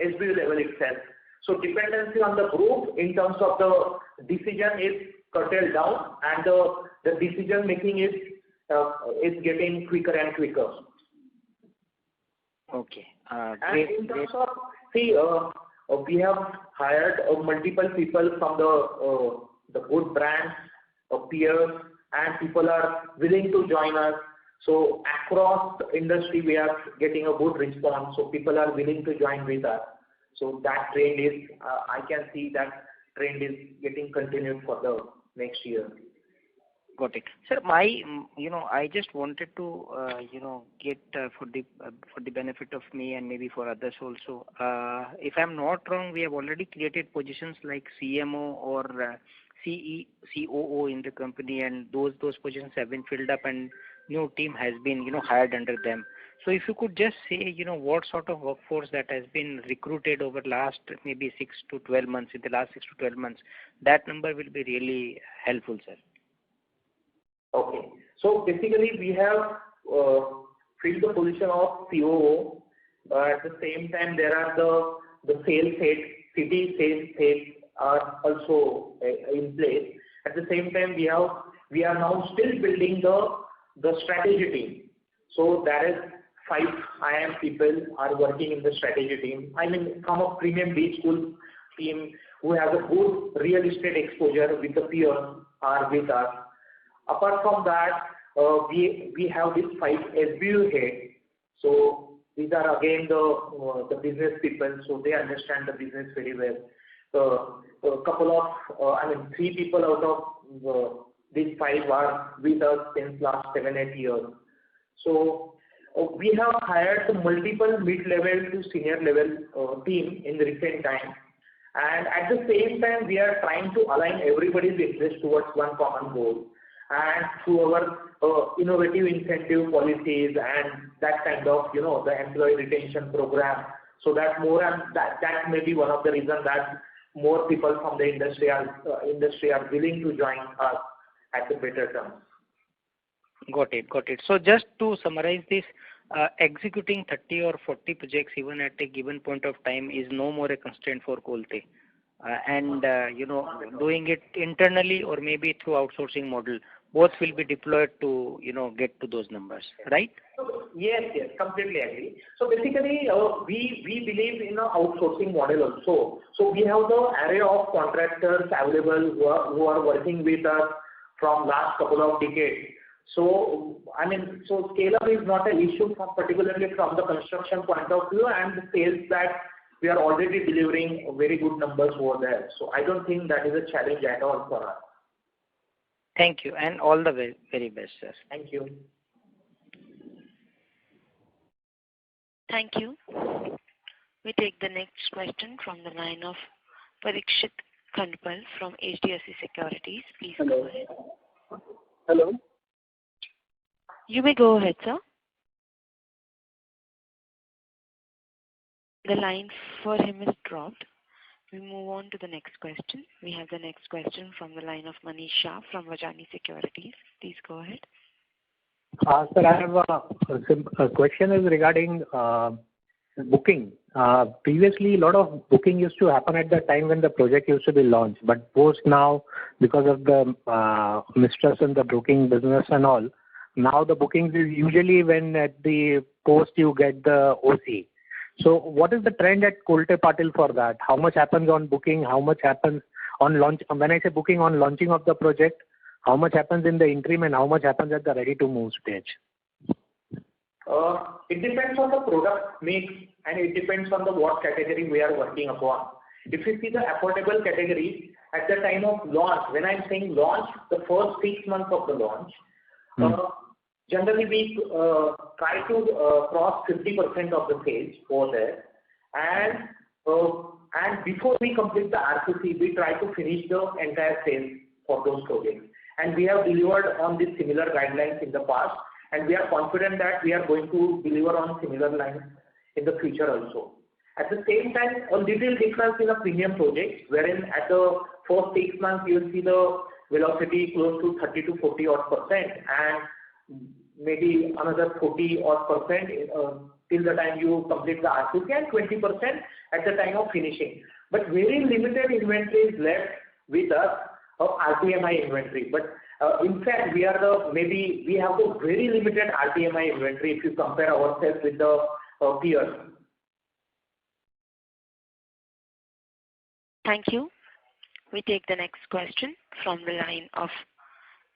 SBU level itself. So dependency on the group in terms of the decision is curtailed down, and the decision making is getting quicker and quicker. Okay. And in terms of, see, we have hired multiple people from the good brands, peers, and people are willing to join us. So across the industry, we are getting a good response. So people are willing to join with us. So that trend is, I can see that trend is getting continued for the next year. Got it, sir. I just wanted to, get for the benefit of me and maybe for others also. If I'm not wrong, we have already created positions like CMO or COO in the company, and those positions have been filled up, and new team has been hired under them. So if you could just say what sort of workforce that has been recruited over last maybe 6 to 12 months, in the last 6 to 12 months, that number will be really helpful, sir. Okay. So basically, we have filled the position of COO. At the same time, there are the sales head, city sales heads are also in place. At the same time, we are now still building the strategy team. So that is 5 IM people are working in the strategy team. I mean, from a premium beach school team who has a good real estate exposure with the peers are with us. Apart from that, we have these 5 SBU heads. So these are again the business people, so they understand the business very well. So a couple of, 3 people out of these 5 are with us since last 7-8 years. So we have hired multiple mid-level to senior level team in the recent time. And at the same time, we are trying to align everybody's interest towards one common goal. And through our innovative incentive policies and that kind of, the employee retention program, so that more and that may be one of the reasons that more people from the industry are willing to join us at the better terms. Got it. So just to summarize this, executing 30 or 40 projects even at a given point of time is no more a constraint for Kolte. Doing it internally or maybe through outsourcing model, both will be deployed to, get to those numbers, right? Yes, completely agree. So basically, we believe in an outsourcing model also. So we have the array of contractors available who are working with us from last couple of decades. So, scale up is not an issue particularly from the construction point of view, and the sales that we are already delivering very good numbers over there. So I don't think that is a challenge at all for us. Thank you, and all the very, very best, sir. Thank you. Thank you. We take the next question from the line of Parikshit Kandpal from HDFC Securities. Please go ahead. Hello. You may go ahead, sir. The line for him is dropped. We move on to the next question. We have the next question from the line of Manish Shah from Vajani Securities. Please go ahead. Sir, I have a question is regarding booking. Previously, a lot of booking used to happen at the time when the project used to be launched, but post now, because of the mistrust in the booking business and all, now the bookings is usually when at the post you get the OC. So what is the trend at KOLTEPATIL for that? How much happens on booking? How much happens on launch? When I say booking on launching of the project, how much happens in the interim and how much happens at the ready to move stage? It depends on the product mix and it depends on the what category we are working upon. If you see the affordable category, at the time of launch, when I'm saying launch, the first 6 months of the launch, generally we try to cross 50% of the sales over there. And before we complete the RCC, we try to finish the entire sales for those projects. And we have delivered on these similar guidelines in the past, and we are confident that we are going to deliver on similar lines in the future also. At the same time, a little difference in a premium project, wherein at the first 6 months you will see the velocity close to 30 to 40 odd percent, and maybe another 40 odd percent till the time you complete the RCC, and 20% at the time of finishing. But very limited inventory is left with us of RTMI inventory. But in fact, we have the very limited RTMI inventory if you compare ourselves with the peers. Thank you. We take the next question from the line of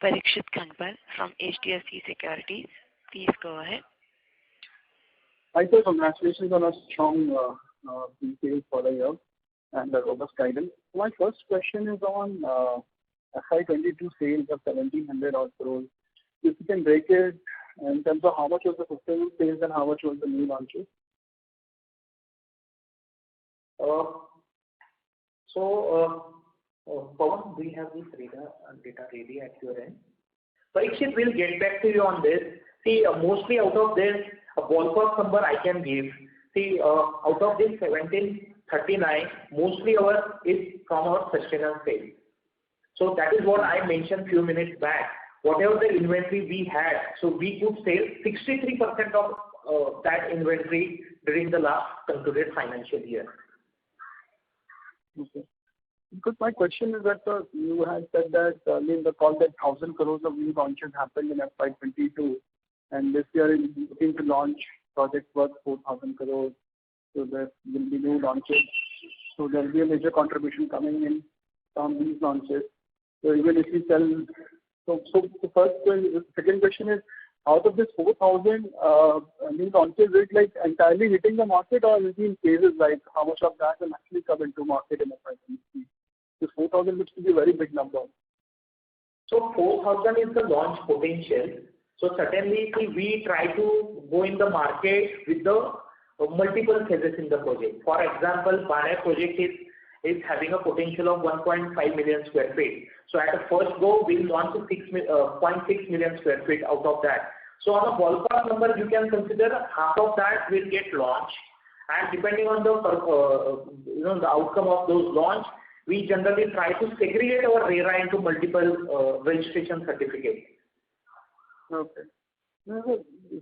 Parikshit Kandpal from HDFC Securities. Please go ahead. Hi sir, congratulations on a strong sales for the year and the robust guidance. My first question is on FY22 sales of 1700 odd crores. If you can break it in terms of how much was the sustainable sales and how much was the new launches? Pawan, do you have this data ready at your end? Parikshit will get back to you on this. See, mostly out of this, a ballpark number I can give. See, out of this 1739, mostly is from our sustainable sales. So that is what I mentioned few minutes back. Whatever the inventory we had, so we could sell 63% of that inventory during the last concluded financial year. Okay. Because my question is that you had said that in the call that 1,000 crores of new launches happened in FY22, and this year is looking to launch projects worth 4,000 crores. So there will be new launches. So there will be a major contribution coming in from these launches. So even if you sell, so the second question is, out of this 4,000 new launches, is it like entirely hitting the market, or will it be in phases, like how much of that will actually come into market in FY23? This 4,000 looks to be a very big number. So 4,000 is the launch potential, So certainly we try to go in the market with the multiple phases in the project. For example, Bane project is having a potential of 1.5 million square feet. So at the first go, we'll launch 0.6 million square feet out of that. So on a ballpark number, you can consider half of that will get launched, and depending on the the outcome of those launch, we generally try to segregate our RERA into multiple registration certificates. Okay. Now,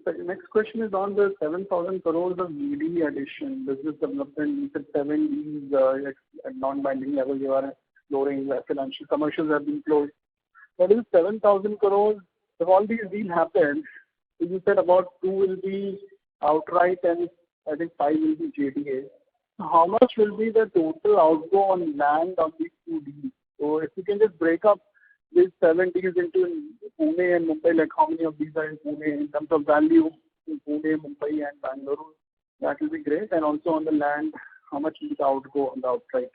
the next question is on the 7,000 crores of GD addition, business development. You said 7 Ds at non-binding level you are exploring, financial commercials have been closed. What is 7,000 crores? If all these deals happen, you said about 2 will be outright and I think 5 will be JDA. How much will be the total outgo on land on these 2 deals? So if you can just break up these 7 deals into Pune and Mumbai, like how many of these are in Pune in terms of value in Pune, Mumbai and Bangalore, that will be great. And also on the land, how much is the outgo on the outright?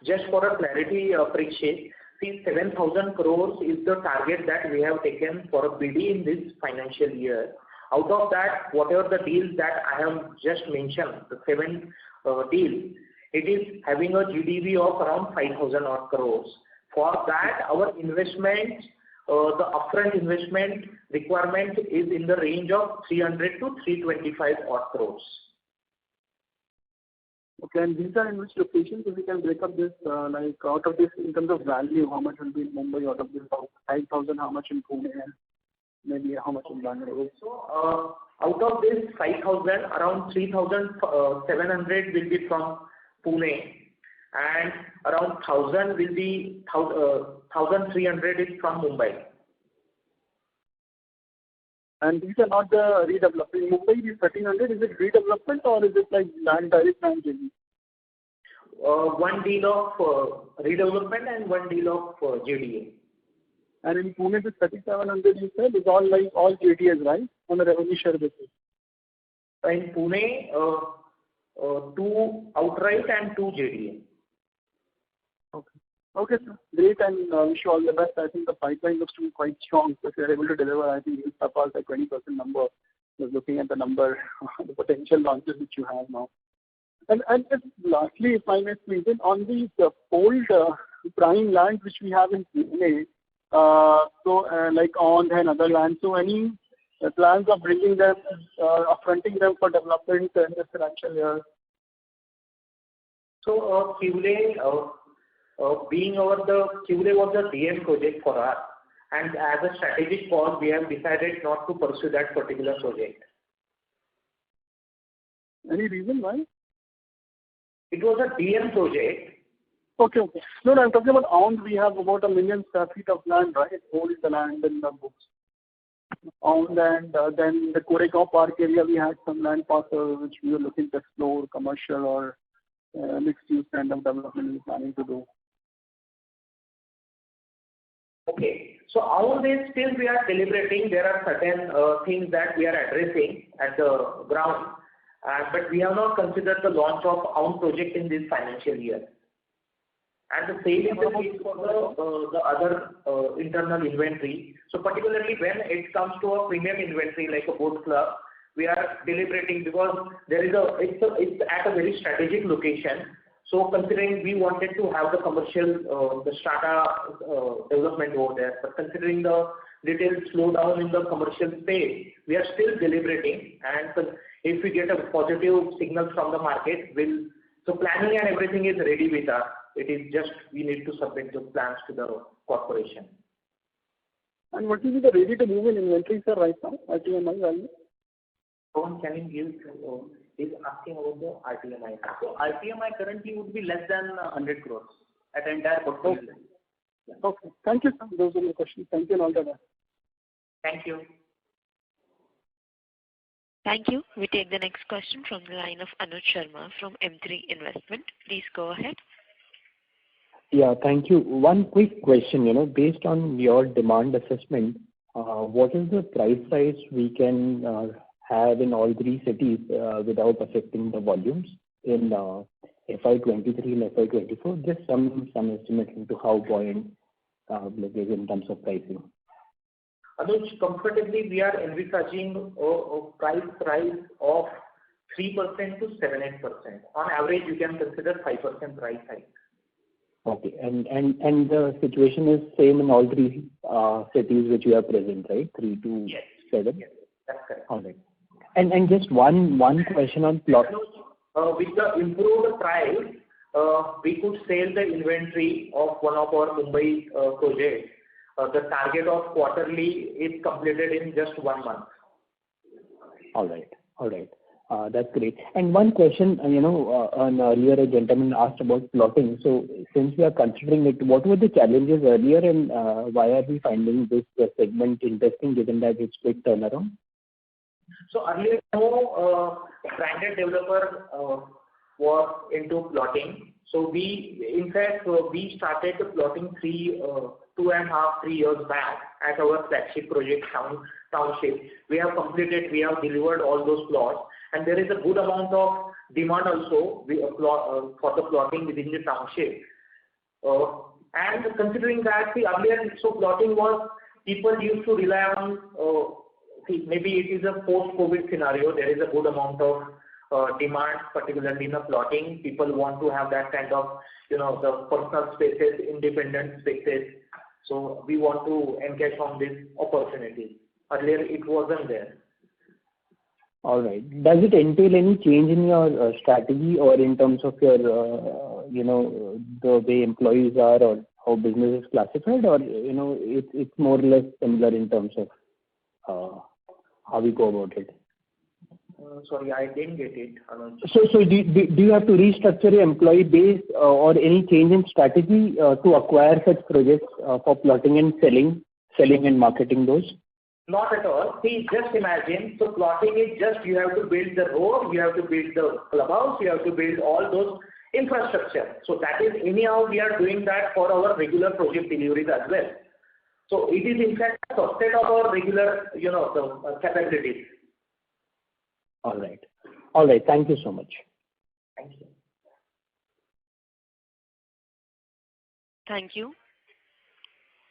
Just for a clarity, Parikshit, see 7,000 crores is the target that we have taken for a BD in this financial year. Out of that, whatever the deals that I have just mentioned, the 7 deals, it is having a GDV of around 5,000 odd crores. For that, our investment, the upfront investment requirement is in the range of 300 to 325 odd crores. Okay, and these are in which locations? If we can break up this, like out of this in terms of value, how much will be in Mumbai, out of this 5,000, how much in Pune, and maybe how much in Bangalore? So, out of this 5,000, around 3,700 will be from Pune, and around 1,000 will be 1,300 is from Mumbai. And these are not the redevelopment. In Mumbai, these 1,300, is it redevelopment or is it like land direct land JV? One deal of redevelopment and one deal of JDA. And in Pune, this 3,700 you said is all like all JDAs, right? On a revenue share basis. In Pune, 2 outright and 2 JDA. Okay. Okay, sir. Great, and wish you all the best. I think the pipeline looks to be quite strong. So if you are able to deliver, I think you'll surpass the 20% number. Just looking at the number, the potential launches which you have now. And just lastly, if I may squeeze in, on these old prime land which we have in Pune, like on and other land, so any plans of bringing them, upfronting them for development in this financial year? So, Kolte, being Kolte was a DM project for us, and as a strategic call, we have decided not to pursue that particular project. Any reason why? It was a DM project. Okay. No, I'm talking about owned. We have about 1 million square feet of land, right? Hold the land in the books. Owned, and then the Koregaon Park area, we had some land parcel which we were looking to explore, commercial or mixed-use kind of development we're planning to do. Okay. So all this still we are deliberating. There are certain things that we are addressing at the ground, but we have not considered the launch of own project in this financial year. And the same is the case for the other internal inventory. So particularly when it comes to a premium inventory like a boat club, we are deliberating because it's at a very strategic location. So considering we wanted to have the commercial, the strata development over there, but considering the little slowdown in the commercial space, we are still deliberating. And if we get a positive signal from the market, so planning and everything is ready with us. It is just we need to submit the plans to the corporation. And what will be the ready to move in inventory, sir, right now, RTMI value? Can you give? Is asking about the RTMI. So RTMI currently would be less than 100 crores at the entire portfolio. Okay. Yeah. Okay. Thank you, sir. Those are my questions. Thank you and all the best. Thank you. Thank you. We take the next question from the line of Anuj Sharma from M3 Investment. Please go ahead. Yeah, thank you. One quick question, based on your demand assessment, what is the price rise we can have in all 3 cities without affecting the volumes in FY23 and FY24? Just some estimate into how buoyant it is in terms of pricing. Anuj, comfortably we are envisaging a price rise of 3% to 7-8%. On average, you can consider 5% price hike. Okay. And the situation is same in all three cities which you are present, right? 3 to 7? Yes, that's correct. All right. And just one question on plot. With the improved price, we could sell the inventory of one of our Mumbai projects. The target of quarterly is completed in just 1 month. All right. That's great. And one question, earlier a gentleman asked about plotting. So since we are considering it, what were the challenges earlier and why are we finding this segment interesting given that it's quick turnaround? So earlier, no branded developer was into plotting. So we started plotting 2.5-3 years back at our flagship project Township. We have completed, we have delivered all those plots, and there is a good amount of demand also for the plotting within the Township. And considering that earlier, so plotting was, people used to rely on, maybe it is a post-COVID scenario, there is a good amount of demand, particularly in the plotting. People want to have that kind of, the personal spaces, independent spaces. So we want to engage on this opportunity. Earlier, it wasn't there. All right. Does it entail any change in your strategy or in terms of your, the way employees are or how business is classified, or it's more or less similar in terms of how we go about it? Sorry, I didn't get it. So do you have to restructure your employee base or any change in strategy to acquire such projects for plotting and selling and marketing those? Not at all. See, just imagine, so plotting is just, you have to build the road, you have to build the clubhouse, you have to build all those infrastructure. So that is, anyhow, we are doing that for our regular project deliveries as well. So it is in fact a subset of our regular, the capabilities. All right. Thank you so much. Thank you. Thank you.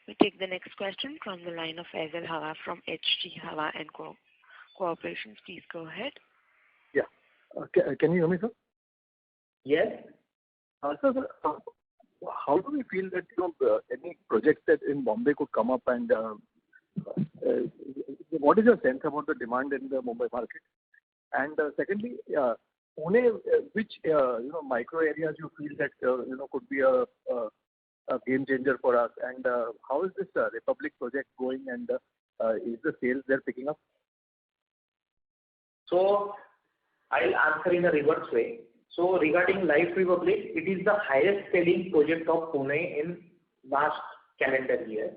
We take the next question from the line of Faisal Hawa from HG Hawa and Corporations. Please go ahead. Yeah. Can you hear me, sir? Yes. Sir, how do we feel that any project that in Bombay could come up, and what is your sense about the demand in the Mumbai market? And secondly, Pune, which micro areas you feel that could be a game changer for us, and how is this Republic project going, and is the sales there picking up? So I'll answer in a reverse way. So regarding Life Republic, it is the highest selling project of Pune in last calendar year,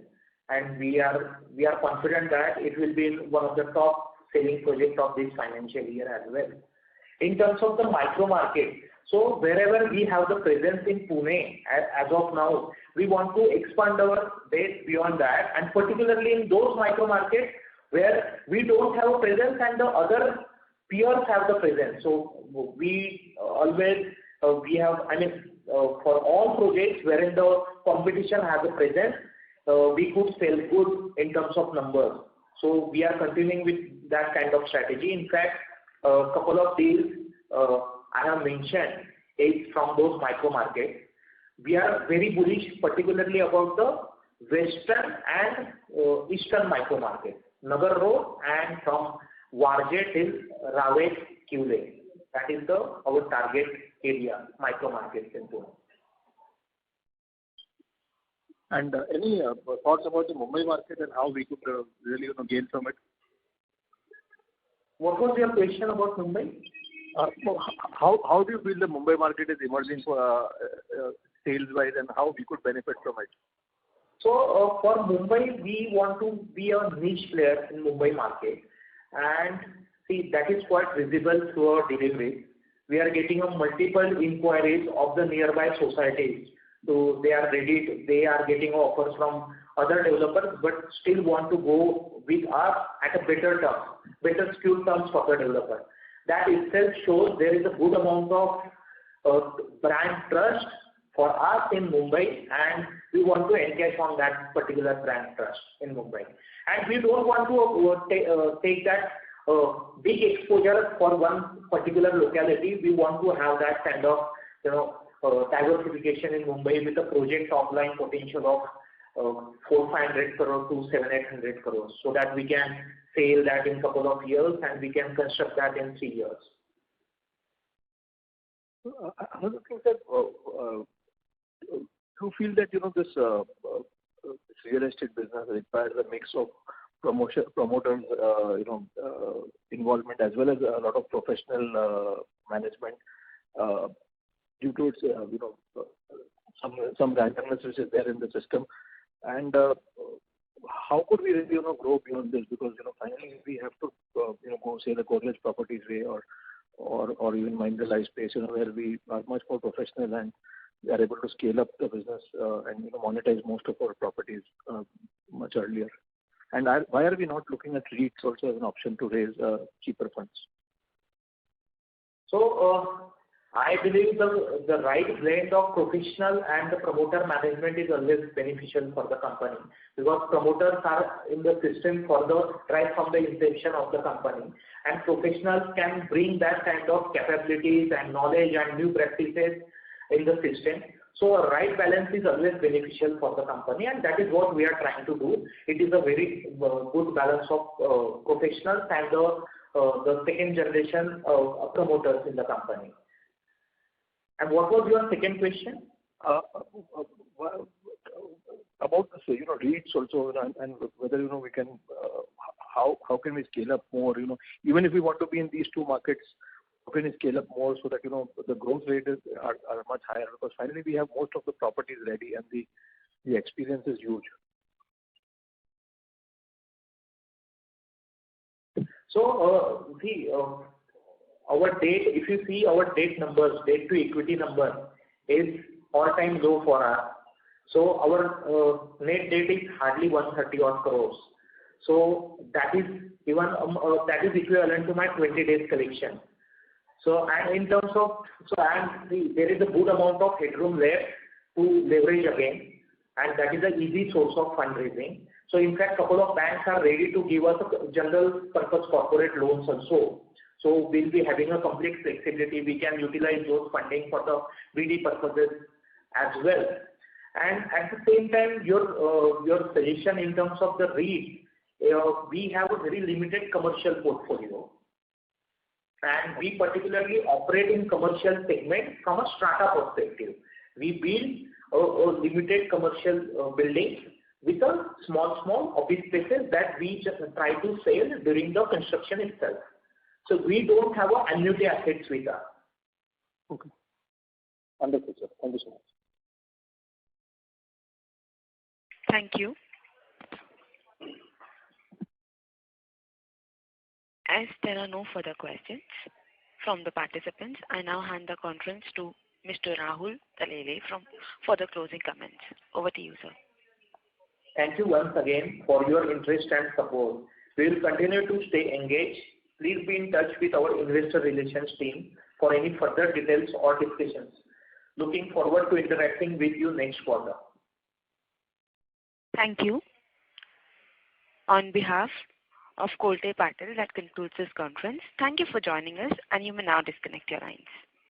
and we are confident that it will be one of the top selling project of this financial year as well. In terms of the micro market, so wherever we have the presence in Pune as of now, we want to expand our base beyond that, and particularly in those micro markets where we don't have a presence and the other peers have the presence. So we always, for all projects wherein the competition has a presence, we could sell good in terms of numbers. So we are continuing with that kind of strategy. In fact, a couple of deals I have mentioned is from those micro markets. We are very bullish, particularly about the western and eastern micro market, Nagar Road, and from Warje till Ravet, Kule. That is our target area, micro markets in Pune. And any thoughts about the Mumbai market and how we could really gain from it? What was your question about Mumbai? How do you feel the Mumbai market is emerging for sales-wise, and how we could benefit from it? So for Mumbai, we want to be a niche player in Mumbai market, and see, that is quite visible through our delivery. We are getting multiple inquiries of the nearby societies. So they are getting offers from other developers, but still want to go with us at a better skilled terms for the developer. That itself shows there is a good amount of brand trust for us in Mumbai, and we want to encash on that particular brand trust in Mumbai. And we don't want to take that big exposure for one particular locality. We want to have that kind of diversification in Mumbai with a project top line potential of 400-500 crores to 700-800 crores, so that we can sell that in a couple of years and we can construct that in 3 years. Another thing that you feel that this real estate business requires a mix of promoters involvement as well as a lot of professional management due to its some randomness which is there in the system, and how could we really grow beyond this, because finally we have to go say the Godrej Properties way or even Mahindra Space, where we are much more professional and we are able to scale up the business and monetize most of our properties much earlier. And why are we not looking at REITs also as an option to raise cheaper funds? So I believe the right blend of professional and the promoter management is always beneficial for the company, because promoters are in the system right from the inception of the company, and professionals can bring that kind of capabilities and knowledge and new practices in the system. So a right balance is always beneficial for the company, and that is what we are trying to do. It is a very good balance of professionals and the second generation promoters in the company. And what was your second question? About this, REITs also, and whether we can, how can we scale up more? Even if we want to be in these two markets, how can we scale up more so that the growth rate are much higher? Because finally we have most of the properties ready and the experience is huge. So our debt, if you see our debt numbers, debt to equity number is all-time low for us. So our net debt is hardly 130 odd crores. So that is equivalent to my 20 days collection. So and in terms of there is a good amount of headroom left to leverage again, and that is an easy source of fundraising. So in fact, couple of banks are ready to give us a general purpose corporate loans also. So we'll be having a complete flexibility. We can utilize those funding for the BD purposes as well. And at the same time, your suggestion in terms of the REIT, we have a very limited commercial portfolio, and we particularly operate in commercial segment from a strata perspective. We build a limited commercial building with a small office spaces that we just try to sell during the construction itself. So we don't have annuity assets with us. Okay. Understood, sir. Thank you so much. Thank you. As there are no further questions from the participants, I now hand the conference to Mr. Rahul Talele for the closing comments. Over to you, sir. Thank you once again for your interest and support. We will continue to stay engaged. Please be in touch with our investor relations team for any further details or discussions. Looking forward to interacting with you next quarter. Thank you. On behalf of KOLTEPATIL, that concludes this conference. Thank you for joining us, and you may now disconnect your lines.